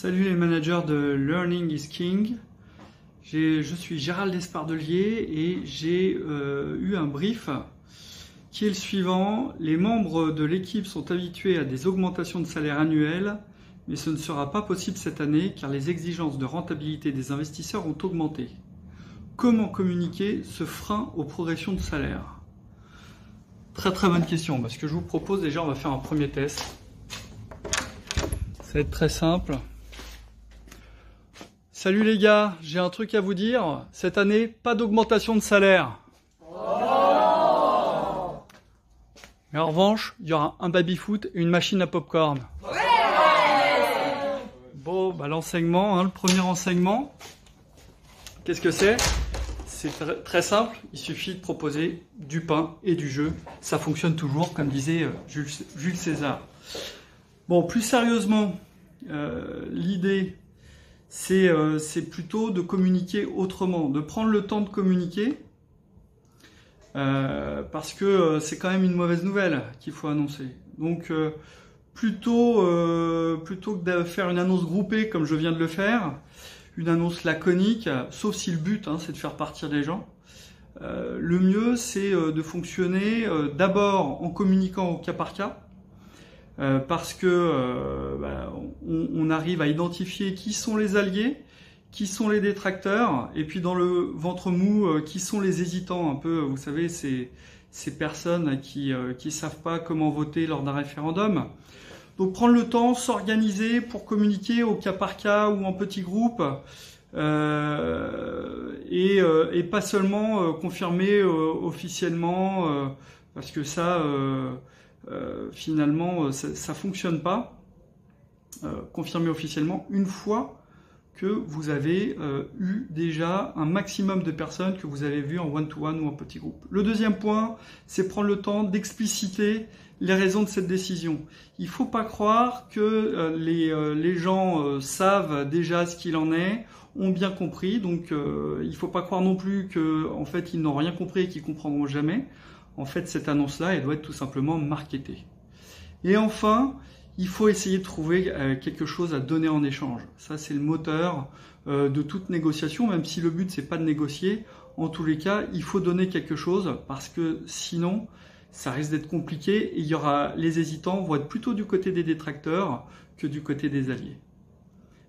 Salut les managers de Learning is King. Je suis Gérald Despardelier et j'ai eu un brief qui est le suivant. Les membres de l'équipe sont habitués à des augmentations de salaire annuelles, mais ce ne sera pas possible cette année car les exigences de rentabilité des investisseurs ont augmenté. Comment communiquer ce frein aux progressions de salaire? Très bonne question. Ce que je vous propose déjà, on va faire un premier test. Ça va être très simple. Salut les gars, j'ai un truc à vous dire. Cette année, pas d'augmentation de salaire. Mais en revanche, il y aura un baby-foot et une machine à popcorn. Bon, l'enseignement, le premier enseignement, qu'est-ce que c'est? C'est très simple, il suffit de proposer du pain et du jeu. Ça fonctionne toujours, comme disait Jules César. Bon, plus sérieusement, l'idée, c'est plutôt de communiquer autrement, de prendre le temps de communiquer, parce que c'est quand même une mauvaise nouvelle qu'il faut annoncer. Donc, plutôt que de faire une annonce groupée comme je viens de le faire, une annonce laconique, sauf si le but c'est de faire partir les gens, le mieux c'est de fonctionner d'abord en communiquant au cas par cas, parce que on arrive à identifier qui sont les alliés, qui sont les détracteurs, et puis dans le ventre mou, qui sont les hésitants, un peu, vous savez, ces personnes qui savent pas comment voter lors d'un référendum. Donc prendre le temps, s'organiser pour communiquer au cas par cas ou en petits groupes, et pas seulement confirmer officiellement, parce que ça, finalement, ça fonctionne pas. Confirmer officiellement une fois que vous avez eu déjà un maximum de personnes que vous avez vues en one-to-one ou en petit groupe. Le deuxième point, c'est prendre le temps d'expliciter les raisons de cette décision. Il ne faut pas croire que les gens savent déjà ce qu'il en est, ont bien compris, donc il ne faut pas croire non plus qu'en fait ils n'ont rien compris et qu'ils ne comprendront jamais. En fait, cette annonce-là, elle doit être tout simplement marketée. Et enfin, il faut essayer de trouver quelque chose à donner en échange. Ça, c'est le moteur de toute négociation, même si le but, c'est pas de négocier. En tous les cas, il faut donner quelque chose parce que sinon, ça risque d'être compliqué et les hésitants vont être plutôt du côté des détracteurs que du côté des alliés.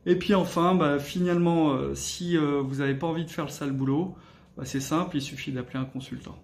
Et puis enfin, finalement, si vous n'avez pas envie de faire le sale boulot, c'est simple, il suffit d'appeler un consultant.